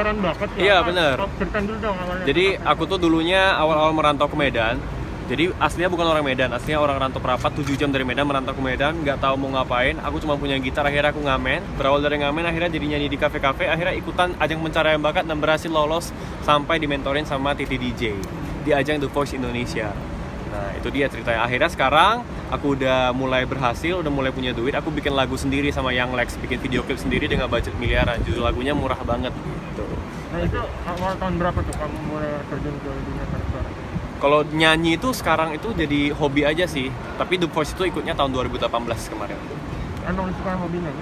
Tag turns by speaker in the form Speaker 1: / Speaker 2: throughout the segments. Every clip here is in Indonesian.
Speaker 1: pendaftaran bakat ya?
Speaker 2: Iya, bener.
Speaker 1: Ceritain dulu dong awalnya.
Speaker 2: Jadi aku tuh dulunya awal-awal merantau ke Medan. Jadi aslinya bukan orang Medan, aslinya orang rantau perapat 7 jam dari Medan merantau ke Medan, nggak tahu mau ngapain. Aku cuma punya gitar, akhirnya aku ngamen. Berawal dari ngamen akhirnya jadi nyanyi di kafe-kafe, akhirnya ikutan ajang pencarian bakat dan berhasil lolos sampai dimentorin sama Titi DJ di ajang The Voice Indonesia. Nah, itu dia ceritanya. Akhirnya sekarang aku udah mulai berhasil, udah mulai punya duit, aku bikin lagu sendiri sama Young Lex, bikin video klip sendiri dengan budget miliaran. Judul lagunya murah banget gitu.
Speaker 1: Nah itu awal tahun berapa tuh kamu mulai terjun ke dunia suara?
Speaker 2: Kalau nyanyi itu sekarang itu jadi hobi aja sih. Tapi The Voice itu ikutnya tahun 2018 kemarin.
Speaker 1: Emang suka hobinya?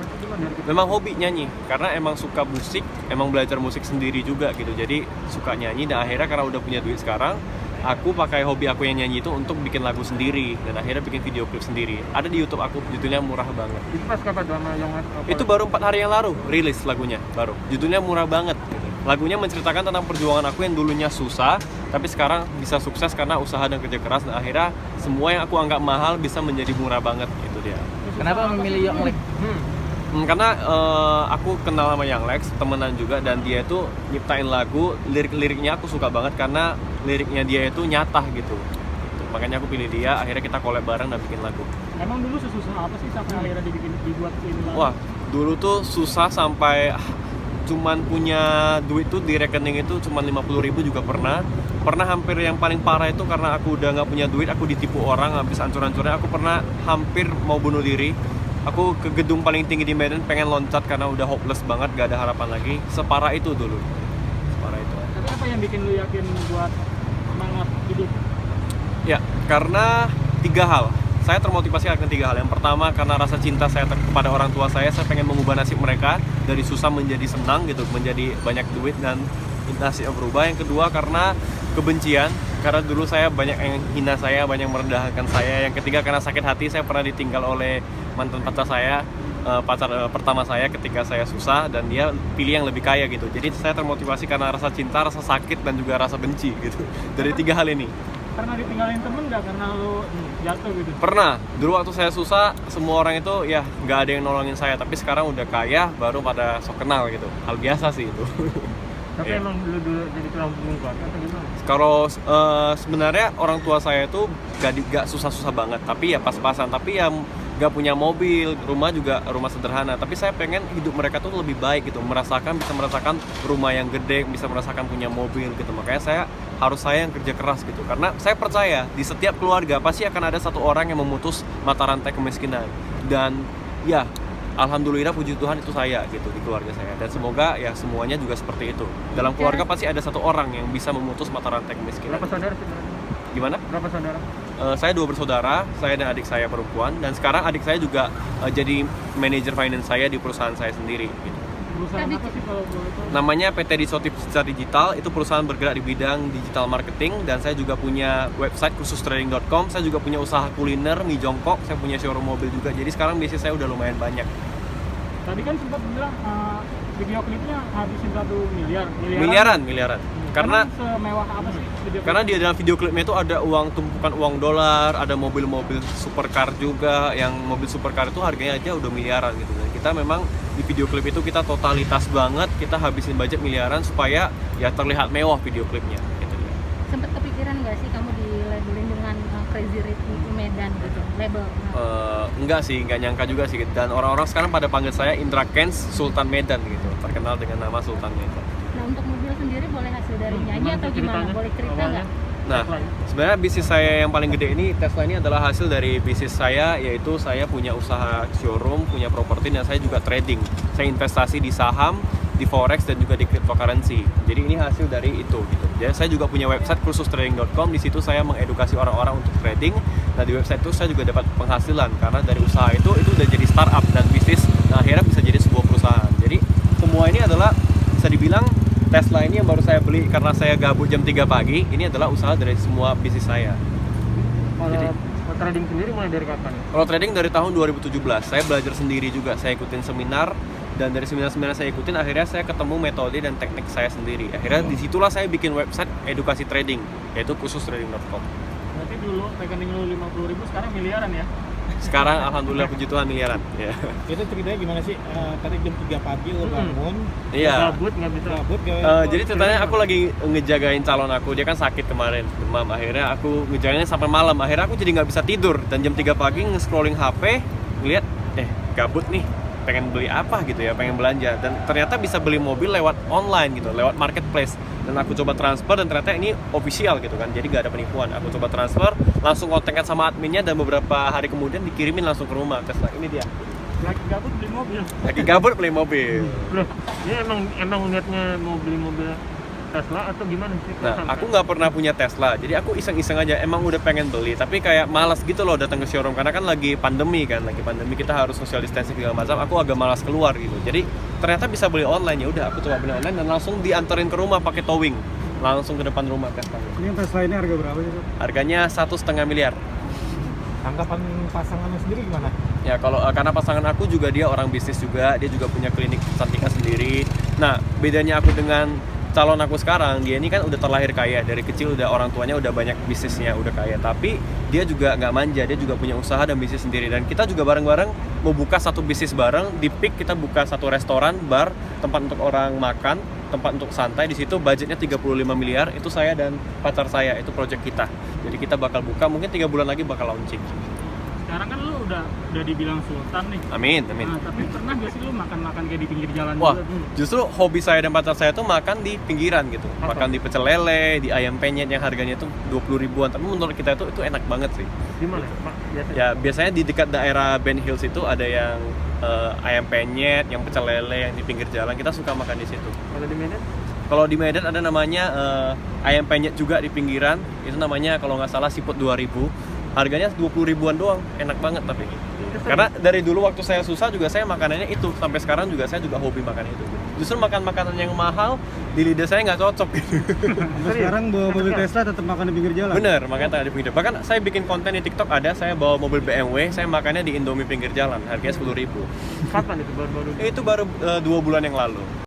Speaker 2: Memang hobi nyanyi, karena emang suka musik, emang belajar musik sendiri juga gitu. Jadi suka nyanyi dan akhirnya karena udah punya duit sekarang, aku pakai hobi aku yang nyanyi itu untuk bikin lagu sendiri dan akhirnya bikin video klip sendiri. Ada di YouTube aku, judulnya Murah Banget.
Speaker 1: Itu pas kapan sama Young Lex?
Speaker 2: Itu baru 4 hari yang lalu rilis lagunya, baru. Judulnya Murah Banget. Lagunya menceritakan tentang perjuangan aku yang dulunya susah, tapi sekarang bisa sukses karena usaha dan kerja keras, dan akhirnya semua yang aku anggap mahal bisa menjadi murah banget, itu dia.
Speaker 3: Kenapa memilih Young Lex?
Speaker 2: Karena aku kenal sama Young Lex, temenan juga, dan dia itu nyiptain lagu, lirik-liriknya aku suka banget karena liriknya dia itu nyata gitu. Makanya aku pilih dia, akhirnya kita collab bareng dan bikin lagu.
Speaker 1: Emang dulu susah apa sih sampai akhirnya dibuat ini lagu?
Speaker 2: Wah, dulu tuh susah sampai cuman punya duit tuh di rekening itu cuman 50.000 juga pernah hampir yang paling parah itu karena aku udah nggak punya duit, aku ditipu orang habis hancur-hancurnya. Aku pernah hampir mau bunuh diri, aku ke gedung paling tinggi di Medan pengen loncat karena udah hopeless banget, gak ada harapan lagi. Separah itu dulu, separah itu.
Speaker 1: Tapi apa yang bikin lu yakin buat semangat hidup?
Speaker 2: Ya, karena 3 hal. Saya termotivasi akan 3 hal. Yang pertama, karena rasa cinta saya kepada orang tua saya pengen mengubah nasib mereka dari susah menjadi senang gitu, menjadi banyak duit dan nasibnya berubah. Yang kedua, karena kebencian, karena dulu saya banyak yang hina saya, banyak merendahkan saya. Yang ketiga, karena sakit hati, saya pernah ditinggal oleh mantan pacar saya, pacar pertama saya ketika saya susah, dan dia pilih yang lebih kaya gitu. Jadi saya termotivasi karena rasa cinta, rasa sakit, dan juga rasa benci gitu. Dari 3 hal ini.
Speaker 1: Pernah ditinggalin temen nggak karena lu jatuh gitu?
Speaker 2: Pernah. Dulu waktu saya susah, semua orang itu ya nggak ada yang nolongin saya. Tapi sekarang udah kaya, baru pada sok kenal gitu. Hal biasa sih itu.
Speaker 1: Tapi emang dulu jadi tulang punggung keluarga atau gimana?
Speaker 2: Kalau sebenarnya orang tua saya itu gak susah-susah banget. Tapi ya pas-pasan. Tapi ya gak punya mobil, rumah juga rumah sederhana. Tapi saya pengen hidup mereka tuh lebih baik gitu. Bisa merasakan rumah yang gede, bisa merasakan punya mobil gitu. Makanya saya yang kerja keras gitu. Karena saya percaya di setiap keluarga pasti akan ada satu orang yang memutus mata rantai kemiskinan. Dan ya alhamdulillah puji Tuhan itu saya gitu di keluarga saya. Dan semoga ya semuanya juga seperti itu. Dalam keluarga pasti ada satu orang yang bisa memutus mata rantai kemiskinan.
Speaker 1: Berapa saudara sebenarnya?
Speaker 2: Gimana?
Speaker 1: Berapa saudara?
Speaker 2: Saya 2 bersaudara, saya dan adik saya perempuan. Dan sekarang adik saya juga jadi manajer finance saya di perusahaan saya sendiri gitu.
Speaker 1: Perusahaan apa sih kalau boleh tahu?
Speaker 2: Namanya PT Disruptif Digital, itu perusahaan bergerak di bidang digital marketing. Dan saya juga punya website khususTrading.com. Saya juga punya usaha kuliner mie jongkok, saya punya showroom mobil juga. Jadi sekarang bisnis saya udah lumayan banyak.
Speaker 1: Tadi kan sempat bilang video klipnya habisin 1
Speaker 2: Miliaran. Karena
Speaker 1: semewah apa sih video klip?
Speaker 2: Karena di dalam video klipnya itu ada tumpukan uang dolar, ada mobil-mobil supercar juga. Yang mobil supercar itu harganya aja udah miliaran gitu. Dan kita memang di video klip itu kita totalitas banget, kita habisin budget miliaran supaya ya terlihat mewah video klipnya gitu.
Speaker 4: Sempet kepikiran nggak sih kamu di labelin dengan Crazy Rich Medan gitu, label?
Speaker 2: Enggak sih, enggak nyangka juga sih. Dan orang-orang sekarang pada panggil saya Indra Kents Sultan Medan gitu, terkenal dengan nama Sultan Medan.
Speaker 4: Nah, untuk mobil sendiri boleh hasil dari nyanyi atau gimana? Boleh cerita nggak?
Speaker 2: Nah, sebenarnya bisnis saya yang paling gede ini, Tesla ini adalah hasil dari bisnis saya, yaitu saya punya usaha showroom, punya properti, dan saya juga trading. Saya investasi di saham, di forex, dan juga di cryptocurrency. Jadi ini hasil dari itu gitu. Jadi saya juga punya website khususTrading.com. Di situ saya mengedukasi orang-orang untuk trading. Nah, di website itu saya juga dapat penghasilan karena dari usaha itu udah jadi startup dan bisnis. Nah, akhirnya bisa jadi sebuah perusahaan. Jadi semua ini adalah bisa dibilang Tesla ini yang baru saya beli karena saya gabut jam 3 pagi. Ini adalah usaha dari semua bisnis saya.
Speaker 1: Kalau trading sendiri mulai dari kapan?
Speaker 2: Kalau trading dari tahun 2017, saya belajar sendiri juga. Saya ikutin seminar, dan dari seminar-seminar saya ikutin, akhirnya saya ketemu metode dan teknik saya sendiri. Akhirnya disitulah saya bikin website edukasi trading, yaitu khususTrading.com.
Speaker 1: Berarti dulu rekening lu 50.000, sekarang miliaran ya?
Speaker 2: Sekarang alhamdulillah puji Tuhan miliaran. Ya.
Speaker 3: Itu ceritanya gimana sih? Tadi jam 3 pagi lu bangun,
Speaker 2: Iya.
Speaker 1: Gabut nggak bisa.
Speaker 3: gabut gak?
Speaker 2: Jadi ceritanya aku lagi ngejagain calon aku, dia kan sakit kemarin, demam. Akhirnya aku ngejagainnya sampai malam. Akhirnya aku jadi nggak bisa tidur. Dan jam 3 pagi nge-scrolling HP, ngeliat, gabut nih, pengen beli apa gitu ya, pengen belanja. Dan ternyata bisa beli mobil lewat online gitu, lewat marketplace. Dan aku coba transfer dan ternyata ini official gitu kan, jadi nggak ada penipuan. Aku coba transfer, langsung kontakkan sama adminnya dan beberapa hari kemudian dikirimin langsung ke rumah Tesla. Ini dia.
Speaker 1: Lagi gabut beli mobil.
Speaker 2: Lagi gabut beli mobil.
Speaker 1: Loh, dia emang niatnya mau beli mobil Tesla atau gimana sih?
Speaker 2: Nah, aku nggak pernah punya Tesla, jadi aku iseng-iseng aja. Emang udah pengen beli, tapi kayak malas gitu loh datang ke showroom karena kan lagi pandemi kan, kita harus social distancing segala macam. Aku agak malas keluar gitu. Jadi ternyata bisa beli online, ya udah aku coba beli online dan langsung dianterin ke rumah pakai towing, langsung ke depan rumah Tesla.
Speaker 5: Ini Tesla ini harga berapa sih?
Speaker 2: Harganya 1,5 miliar.
Speaker 3: Tanggapan pasangannya sendiri gimana?
Speaker 2: Ya kalau karena pasangan aku juga dia orang bisnis juga, dia juga punya klinik kecantikan sendiri. Nah bedanya aku dengan calon aku sekarang, dia ini kan udah terlahir kaya, dari kecil udah orang tuanya udah banyak bisnisnya, udah kaya. Tapi dia juga nggak manja, dia juga punya usaha dan bisnis sendiri. Dan kita juga bareng-bareng mau buka satu bisnis bareng. Di Peak kita buka satu restoran, bar, tempat untuk orang makan, tempat untuk santai. Di situ budgetnya 35 miliar. Itu saya dan pacar saya, itu project kita. Jadi kita bakal buka, mungkin 3 bulan lagi bakal launching.
Speaker 1: Sekarang kan lu udah dibilang sultan nih.
Speaker 2: Amin.
Speaker 1: Nah, tapi pernah gak sih lu makan kayak di pinggir jalan
Speaker 2: Wah,
Speaker 1: juga dulu?
Speaker 2: justru hobi saya dan pacar saya tuh makan di pinggiran gitu.
Speaker 1: Apa?
Speaker 2: Makan di pecel lele, di ayam penyet yang harganya tuh 20 ribuan. Tapi menurut kita itu enak banget sih.
Speaker 1: Di mana, Pak? Biasa.
Speaker 2: Ya, biasanya di dekat daerah Ben Hills itu ada yang ayam penyet, yang pecel lele yang di pinggir jalan. Kita suka makan di situ.
Speaker 1: Kalau di Medan?
Speaker 2: Kalau di Medan ada namanya ayam penyet juga di pinggiran. Itu namanya kalau nggak salah siput 2000. Harganya 20 ribuan doang. Enak banget tapi. Karena dari dulu waktu saya susah juga saya makanannya itu. Sampai sekarang juga saya juga hobi makan itu. Justru makan makanan yang mahal di lidah saya nggak cocok gitu.
Speaker 5: Sampai sekarang bawa mobil Tesla tetap makan di pinggir jalan.
Speaker 2: Bener, makanya di pinggir. Bahkan saya bikin konten di TikTok ada, saya bawa mobil BMW, saya makannya di Indomie pinggir jalan, harganya 10 ribu.
Speaker 1: Kapan itu baru-baru?
Speaker 2: Itu baru 2 bulan yang lalu.